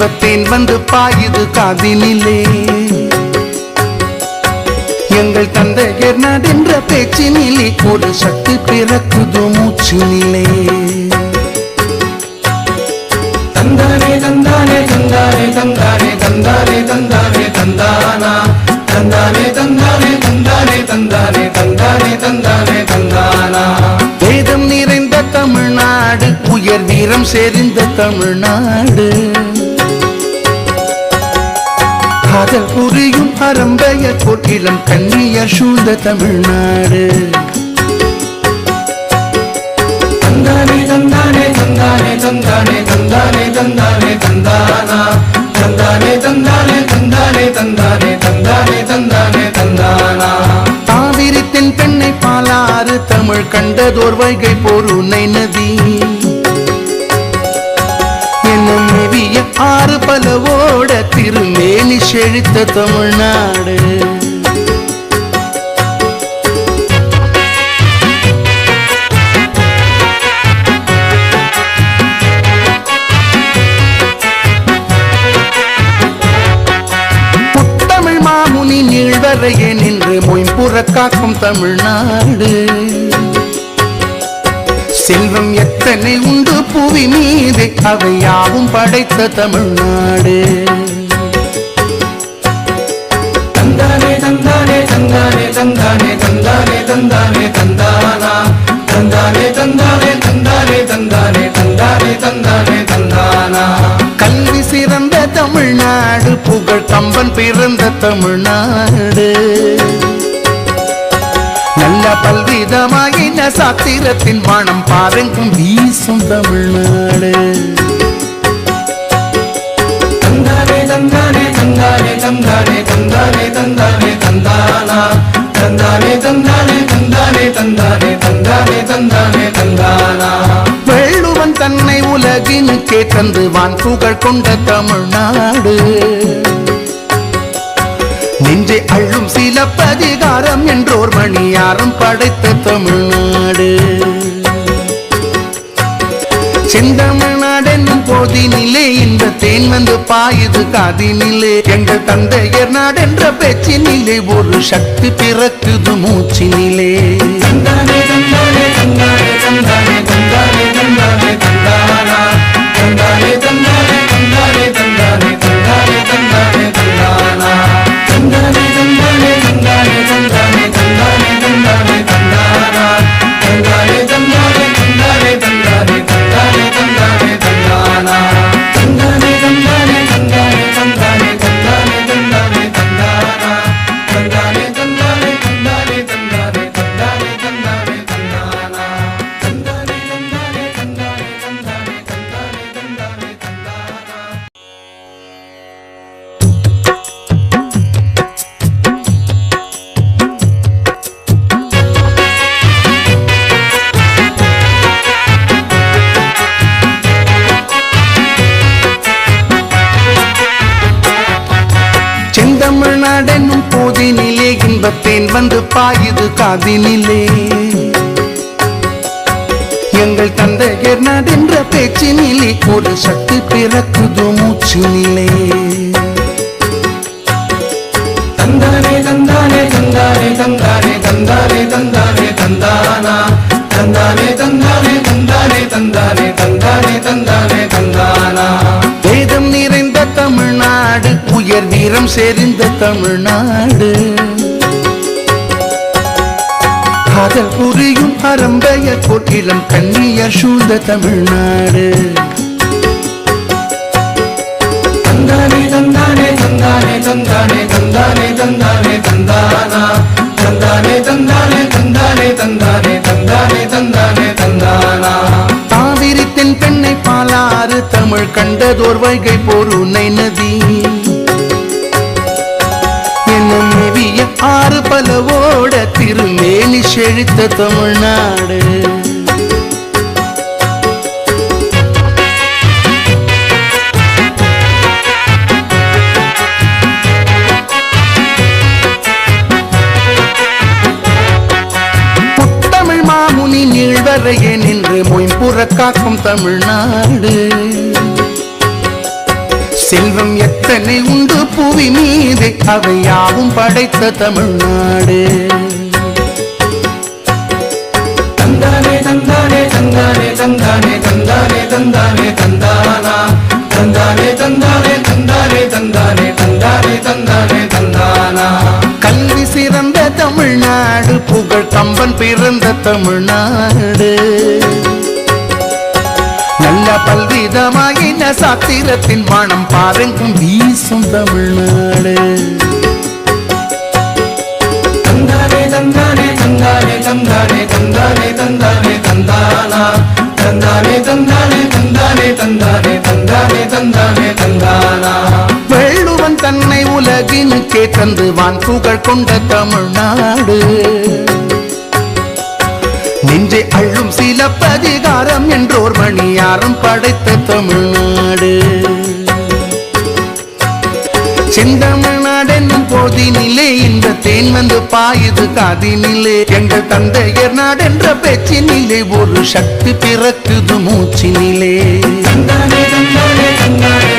இன்பத்தேன் வந்து பாயுது காதினிலே. எங்கள் தந்தையர் நாடென்ற பேச்சினிலே ஒரு சக்தி பிறக்குது மூச்சினிலே. தந்தானே தந்தானே தந்தானே தந்தானே தந்தானே தந்தானே தந்தானா தந்தானே தந்தானே தந்தானே தந்தானே தந்தானே தந்தானே தந்தானா. வேதம் நிறைந்த தமிழ்நாடு, உயர் வீரம் செறிந்த தமிழ்நாடு, காதல் புரியும் அறம்பெயர் போட்டிலம் கண்ணியர் சூழ்ந்த தமிழ்நாடு. தந்தானே தந்தானே தந்தானே தந்தானே தந்தானே தந்தானே தந்தானா தந்தானே தந்தானே தந்தானே தந்தானே தந்தானே தந்தானே தந்தானா. காவிரி தென் பெண்ணை பாலாறு தமிழ் கண்டதோர் வைகை பொருணை நதி என்னும் நெவிய ஆறு பலவோட திருமேனி செழித்த தமிழ்நாடு. முத்தமிழ் மாமுனி நீழ்வரையே நின்று மொயம்புற காக்கும் தமிழ்நாடு. செல்வம் எத்தனை உண்டு புவி மீது அவை யாவும் படைத்த தமிழ்நாடு. தந்தானே தந்தானே தந்தானே தந்தானே தந்தானே தந்தானே தந்தானா தந்தானே தந்தானே தந்தானே தந்தானே தந்தானே தந்தானே தந்தானா. கல்வி சிறந்த தமிழ்நாடு, புகழ் கம்பன் பிறந்த தமிழ்நாடு, நல்ல பல்விதமாயின சாத்திரத்தின் வானம் பாருங்கும் வீசும் தமிழ்நாடு. தந்தானே தந்தானே தந்தானே தந்தானே தந்தானே தந்தானே தந்தானா தந்தானே தந்தானே தந்தானே தந்தானே தந்தானே தந்தானே தந்தானா. வள்ளுவன் தன்னை உலகினுக்கே தந்து வான் புகழ் கொண்ட தமிழ்நாடு, நெஞ்சை அள்ளும் சிலப்பதிகாரம் என்றோர் மணியாரம் படைத்த தமிழ்நாடு. செந்தமிழ்நாடு என்னும் போதினிலே இந்த தேன் வந்து பாயுது காதினிலே. எங்கள் தந்தையர் நாடென்ற பேச்சினிலே ஒரு சக்தி பிறக்குது மூச்சினிலே. தந்தானே தந்தானே தந்தானே தந்தானே தந்தானே தந்தானே தந்தானா தந்தானே தந்தானே தந்தானே தந்தானே தந்தானே தந்தானே தந்தானா. தந்தானே தந்தானே தந்தானே தந்தானே தந்தானே தந்தானே தந்தானா தந்தானே தந்தானே தந்தானே தந்தானே தந்தானே தந்தானே தந்தானா. தந்தானே தந்தானே தந்தானே தந்தானே தந்தானே தந்தானே தந்தானா தந்தானே தந்தானே தந்தானே தந்தானே தந்தானே தந்தானே தந்தானா. தந்தானே தந்தானே தந்தானே தந்தானே தந்தானே தந்தானே தந்தானா. செந்தமிழ்நாடென்னும் போதினிலே இன்பத்தேன் வந்து பாயுது காதினிலே. எங்கள் தந்தையர் நாடென்ற பேச்சினிலே ஒரு சக்தி பிறக்குது மூச்சினிலே. தந்தானே தந்தானே தந்தானே தந்தானே தந்தானே தந்தானே தந்தானா தந்தானே தந்தானே தந்தானே தந்தானே தந்தானே தந்தானே தந்தானா. வேதம் நிறைந்த தமிழ்நாடு, உயர் வீரம் செறிந்த தமிழ்நாடு, காதல் புரியும் அறம்பெயர் போட்டிலம் கண்ணியர் சூழ்ந்த தமிழ்நாடு. தந்தானே தந்தானே தந்தானே தந்தானே தந்தானே தந்தானே தந்தானா தந்தானே தந்தானே தந்தானே தந்தானே தந்தானே தந்தானே தந்தானா. காவிரி தென் பெண்ணை பாலாறு தமிழ் கண்டதோர் வைகை பொருணை நதி என்னும் நெவிய ஆறு பலவோட திருமேனி செழித்த தமிழ்நாடு. நீழ்வரையே நின்று மொயம்புற காக்கும் தமிழ்நாடு. செல்வம் எத்தனை உண்டு புவி மீது அவை யாவும் படைத்த தமிழ்நாடு தந்தானே தந்தானே தந்தானே தந்தானே தந்தானே தந்தானே தந்தானா தந்தானே தந்தானே தந்தானே தந்தானே தந்தானே தந்தானே தந்தானா கல்வி சிறந்த தமிழ்நாடு புகழ் கம்பன் பிறந்த தமிழ்நாடு நல்ல பல்விதமாயின சாத்திரத்தின் மனம் பாருங்கும் வீசும் தமிழ்நாடு தந்தானே தந்தானே தந்தானே தந்தானே தந்தானே தந்தானே தந்தானா தந்தானே தந்தானே தந்தானே தந்தானே தந்தானே தந்தானே தந்தானா வள்ளுவன் தன்னை உலகினுக்கே தந்து வான் புகழ் கொண்ட தமிழ்நாடு நெஞ்சை அள்ளும் சிலப்பதிகாரம் என்றோர் மணியாரம் படைத்த தமிழ்நாடு செந்தமிழ்நாடென்னும் போதினிலே இந்த தேன் வந்து பாயுது காதினிலே எங்கள் தந்தையர் நாடென்ற பேச்சினிலே ஒரு சக்தி பிறக்குது மூச்சினிலே தந்தானே தந்தானே தந்தானே